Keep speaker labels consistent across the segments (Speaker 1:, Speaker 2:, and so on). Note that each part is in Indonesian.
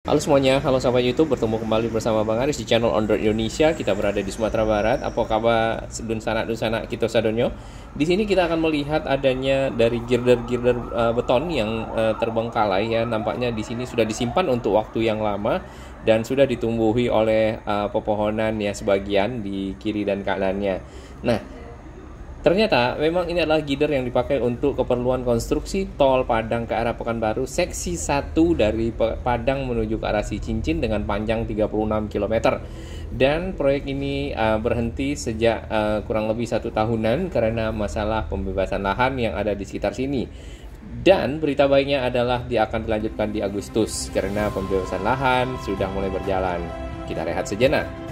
Speaker 1: Halo semuanya, halo sahabat YouTube, bertemu kembali bersama Bang Aris di channel On Road Indonesia. Kita berada di Sumatera Barat. Apa kabar dun sanak kita sadonyo? Di sini kita akan melihat adanya dari girder-girder beton yang terbengkalai ya. Nampaknya di sini sudah disimpan untuk waktu yang lama dan sudah ditumbuhi oleh pepohonan ya sebagian di kiri dan kanannya. Nah, ternyata memang ini adalah gider yang dipakai untuk keperluan konstruksi tol Padang ke arah Pekanbaru seksi 1 dari Padang menuju ke arah Cincin dengan panjang 36 km. Dan proyek ini berhenti sejak kurang lebih 1 tahunan karena masalah pembebasan lahan yang ada di sekitar sini. Dan berita baiknya adalah dia akan dilanjutkan di Agustus karena pembebasan lahan sudah mulai berjalan. Kita rehat sejenak.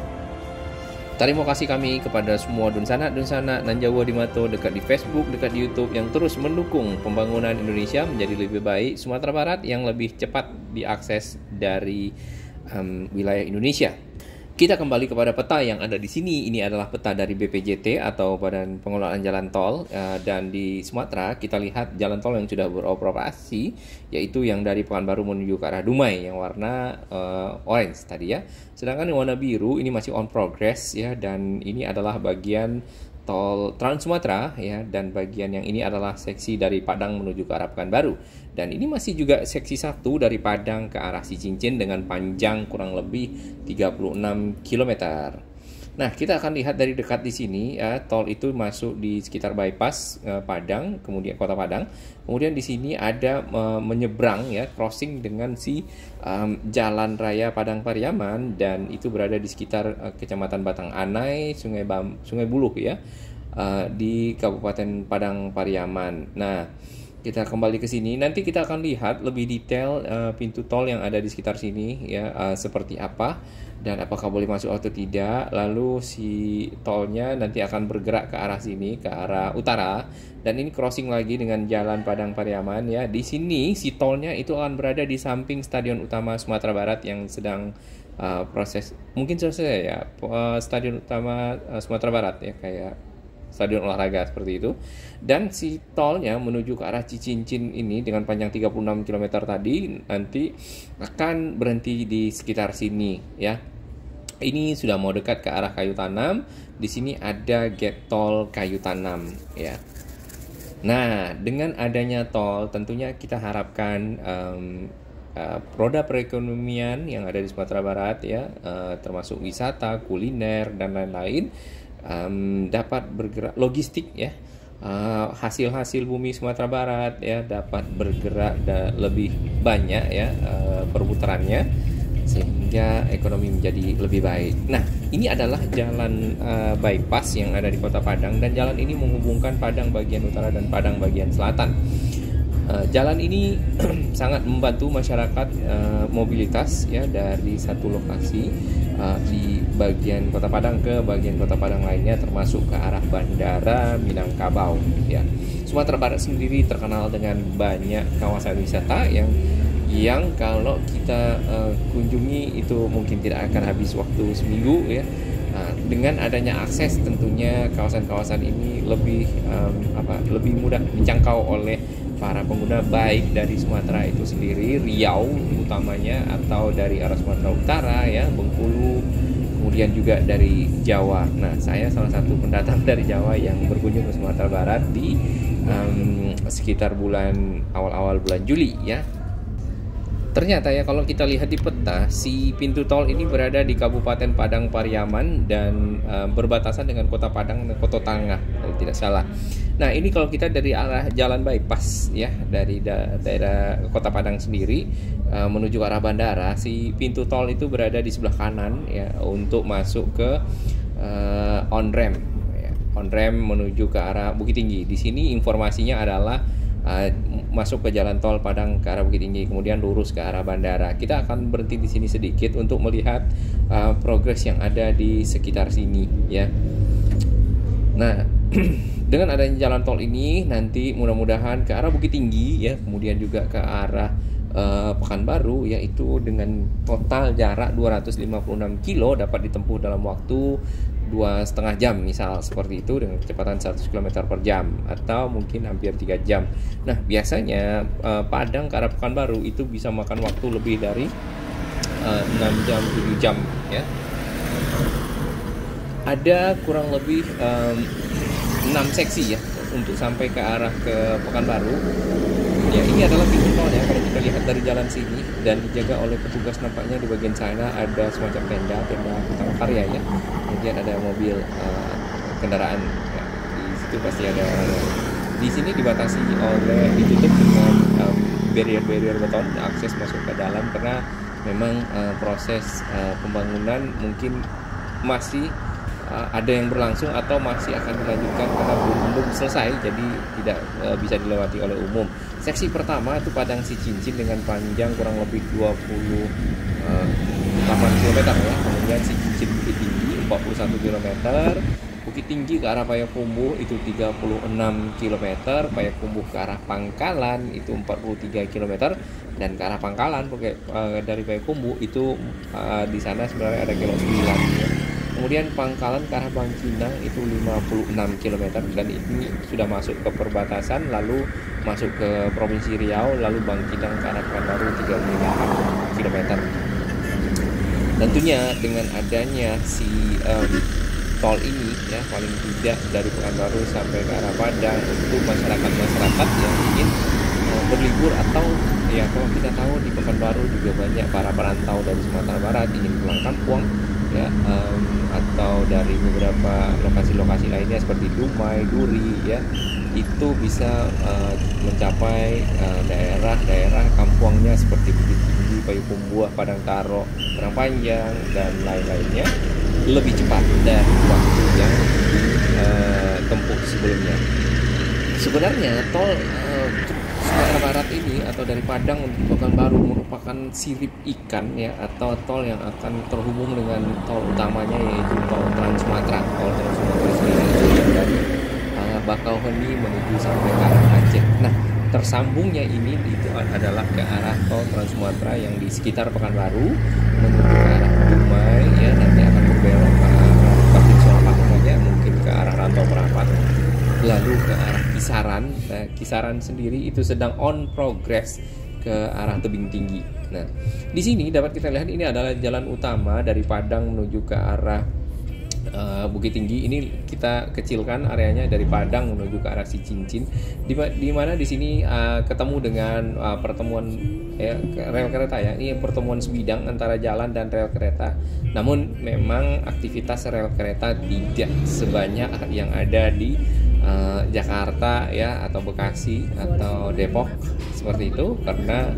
Speaker 1: Terima kasih kami kepada semua dunsana nan Jawa di Mato dekat di Facebook, dekat di YouTube yang terus mendukung pembangunan Indonesia menjadi lebih baik, Sumatera Barat yang lebih cepat diakses dari wilayah Indonesia. Kita kembali kepada peta yang ada di sini. Ini adalah peta dari BPJT atau Badan Pengelolaan Jalan Tol, dan di Sumatera kita lihat jalan tol yang sudah beroperasi yaitu yang dari Pekanbaru menuju ke arah Dumai yang warna orange tadi ya. Sedangkan yang warna biru ini masih on progress ya, dan ini adalah bagian tol Trans Sumatera ya, dan bagian yang ini adalah seksi dari Padang menuju ke arah Pekanbaru. Dan ini masih juga seksi 1 dari Padang ke arah Cincin dengan panjang kurang lebih 36 km. Nah, kita akan lihat dari dekat di sini ya, tol itu masuk di sekitar bypass Padang, kemudian Kota Padang. Kemudian di sini ada menyeberang ya, crossing dengan si Jalan Raya Padang Pariaman, dan itu berada di sekitar Kecamatan Batang Anai, Sungai Buluh ya, di Kabupaten Padang Pariaman. Nah, kita kembali ke sini. Nanti kita akan lihat lebih detail pintu tol yang ada di sekitar sini ya, seperti apa dan apakah boleh masuk atau tidak. Lalu si tolnya nanti akan bergerak ke arah sini, ke arah utara, dan ini crossing lagi dengan Jalan Padang Pariaman ya. Di sini si tolnya itu akan berada di samping Stadion Utama Sumatera Barat yang sedang proses, mungkin selesai ya, Stadion Utama Sumatera Barat ya, kayak stadion olahraga seperti itu. Dan si tolnya menuju ke arah Cincin ini dengan panjang 36 km tadi nanti akan berhenti di sekitar sini ya. Ini sudah mau dekat ke arah Kayu Tanam. Di sini ada gate tol Kayu Tanam ya. Nah, dengan adanya tol tentunya kita harapkan roda perekonomian yang ada di Sumatera Barat ya, termasuk wisata, kuliner dan lain-lain, dapat bergerak, logistik ya, hasil-hasil bumi Sumatera Barat ya dapat bergerak lebih banyak ya, perputarannya, sehingga ekonomi menjadi lebih baik. Nah, ini adalah jalan bypass yang ada di Kota Padang, dan jalan ini menghubungkan Padang bagian utara dan Padang bagian selatan. Jalan ini sangat membantu masyarakat mobilitas ya dari satu lokasi di bagian Kota Padang ke bagian Kota Padang lainnya, termasuk ke arah Bandara Minangkabau ya. Sumatera Barat sendiri terkenal dengan banyak kawasan wisata yang kalau kita kunjungi itu mungkin tidak akan habis waktu seminggu ya. Dengan adanya akses tentunya kawasan-kawasan ini lebih mudah dijangkau oleh para pengguna, baik dari Sumatera itu sendiri, Riau utamanya, atau dari arah Sumatera Utara ya, Bengkulu, kemudian juga dari Jawa. Nah, saya salah satu pendatang dari Jawa yang berkunjung ke Sumatera Barat di sekitar awal-awal bulan Juli ya. Ternyata ya, kalau kita lihat di peta, si pintu tol ini berada di Kabupaten Padang Pariaman dan berbatasan dengan Kota Padang dan Kota Tangah kalau tidak salah. Nah, ini kalau kita dari arah jalan bypass ya, dari daerah Kota Padang sendiri menuju ke arah bandara, si pintu tol itu berada di sebelah kanan ya, untuk masuk ke on ramp ya, on ramp menuju ke arah Bukit Tinggi. Di sini informasinya adalah masuk ke jalan tol Padang ke arah Bukit Tinggi, kemudian lurus ke arah bandara. Kita akan berhenti di sini sedikit untuk melihat progres yang ada di sekitar sini ya. Nah, dengan adanya jalan tol ini nanti mudah-mudahan ke arah Bukit Tinggi ya, kemudian juga ke arah Pekanbaru, yaitu dengan total jarak 256 kilo dapat ditempuh dalam waktu 2,5 jam misal, seperti itu, dengan kecepatan 100 km per jam atau mungkin hampir 3 jam. Nah, biasanya Padang ke arah Pekanbaru itu bisa makan waktu lebih dari 6 jam 7 jam ya. Ada kurang lebih 6 seksi ya untuk sampai ke arah ke Pekanbaru. Ya, ini adalah pintu tolnya kalau kita lihat dari jalan sini, dan dijaga oleh petugas. Nampaknya di bagian sana ada semacam tenda utama karya ya. Kemudian ada mobil kendaraan ya. Di situ pasti ada orang. Di sini dibatasi ditutup dengan barrier beton akses masuk ke dalam, karena memang proses pembangunan mungkin masih ada yang berlangsung atau masih akan dilanjutkan karena belum selesai, jadi tidak bisa dilewati oleh umum. Seksi pertama itu Padang Sicincin dengan panjang kurang lebih 28 km ya. Kemudian Sicincin Bukit Tinggi 41 km. Bukit Tinggi ke arah Payakumbuh itu 36 km. Payakumbuh ke arah Pangkalan itu 43 km. Dan ke arah Pangkalan dari Payakumbuh itu di sana sebenarnya ada kilo 9 ya. Kemudian Pangkalan ke arah Bangkinang itu 56 km, dan ini sudah masuk ke perbatasan, lalu masuk ke Provinsi Riau, lalu Bangkinang ke arah Pekanbaru 38 km. Tentunya dengan adanya si tol ini ya, paling tidak dari Pekanbaru sampai ke arah Padang, untuk masyarakat yang ingin berlibur, atau ya kalau kita tahu di Pekanbaru juga banyak para perantau dari Sumatera Barat ingin pulang kampung ya, atau dari beberapa lokasi-lokasi lainnya seperti Dumai, Duri ya, itu bisa mencapai daerah-daerah kampungnya seperti Bukit Tinggi, Payakumbuh, Padang Taro, Padang Panjang dan lain-lainnya lebih cepat dari waktu yang ditempuh sebelumnya. Sebenarnya tol Sumatera Barat ini atau dari Padang untuk Pekanbaru merupakan sirip ikan ya, atau tol yang akan terhubung dengan tol utamanya, yaitu tol Trans Sumatera. Tol Trans Sumatera sendiri dari Bakauheni menuju sampai ke arah Aceh. Nah, tersambungnya ini itu adalah ke arah tol Trans Sumatera yang di sekitar Pekanbaru menuju ke arah Dumai ya, nanti akan berbelok ke arah Kapit Solapak saja, mungkin ke arah Rantau Merapat, lalu ke arah Kisaran. Nah, Kisaran sendiri itu sedang on progress ke arah Tebing Tinggi. Nah, di sini dapat kita lihat ini adalah jalan utama dari Padang menuju ke arah Bukit Tinggi. Ini kita kecilkan areanya dari Padang menuju ke arah Sicincin, di mana di sini ketemu dengan pertemuan ya, rel kereta ya. Ini pertemuan sebidang antara jalan dan rel kereta. Namun memang aktivitas rel kereta tidak sebanyak yang ada di Jakarta ya, atau Bekasi atau Depok seperti itu, karena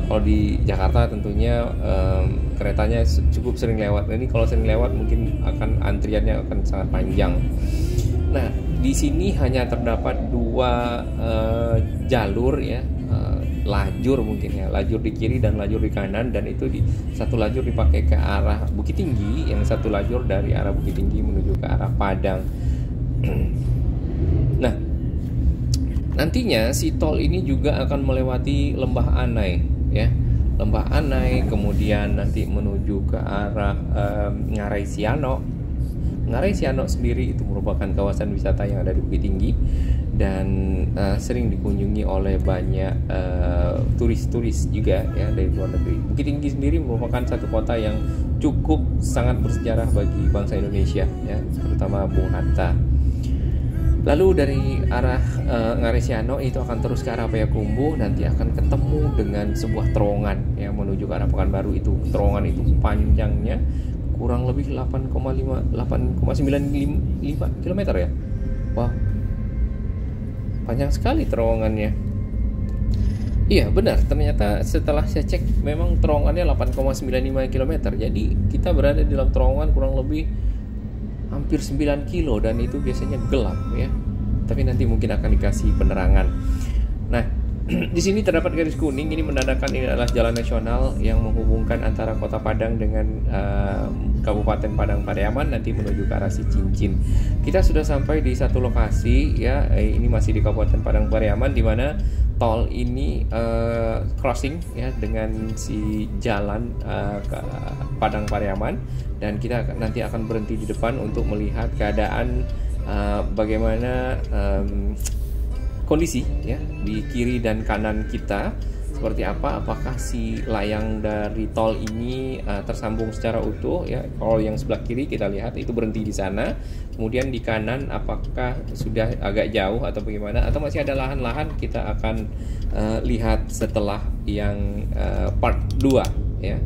Speaker 1: kalau di Jakarta tentunya keretanya cukup sering lewat. Ini kalau sering lewat mungkin antriannya akan sangat panjang. Nah, di sini hanya terdapat 2 jalur ya, lajur mungkin ya, lajur di kiri dan lajur di kanan, dan itu satu lajur dipakai ke arah Bukit Tinggi, yang satu lajur dari arah Bukit Tinggi menuju ke arah Padang. Nah, nantinya si tol ini juga akan melewati Lembah Anai ya, Lembah Anai, kemudian nanti menuju ke arah Ngarai Siano. Ngarai Siano sendiri itu merupakan kawasan wisata yang ada di Bukit Tinggi dan sering dikunjungi oleh banyak turis-turis juga ya dari luar negeri. Bukit Tinggi sendiri merupakan satu kota yang cukup sangat bersejarah bagi bangsa Indonesia ya, terutama Bung Hatta. Lalu dari arah Ngarai Siano itu akan terus ke arah Payakumbuh, nanti akan ketemu dengan sebuah terowongan yang menuju ke arah Pekanbaru. Itu terowongan itu panjangnya kurang lebih 8,95 km ya. Wah, panjang sekali terowongannya. Iya benar, ternyata setelah saya cek memang terowongannya 8,95 km. Jadi kita berada di dalam terowongan kurang lebih hampir 9 kilo, dan itu biasanya gelap ya. Tapi nanti mungkin akan dikasih penerangan. Nah, di sini terdapat garis kuning, ini menandakan ini adalah jalan nasional yang menghubungkan antara Kota Padang dengan Kabupaten Padang Pariaman, nanti menuju ke arah Sicincin. Kita sudah sampai di satu lokasi ya, ini masih di Kabupaten Padang Pariaman, di mana tol ini crossing ya dengan si jalan ke Padang Pariaman, dan kita nanti akan berhenti di depan untuk melihat keadaan bagaimana kondisi ya di kiri dan kanan kita seperti apa, apakah si layang dari tol ini tersambung secara utuh ya. Kalau yang sebelah kiri kita lihat itu berhenti di sana, kemudian di kanan apakah sudah agak jauh atau bagaimana, atau masih ada lahan-lahan, kita akan lihat setelah yang part 2 ya.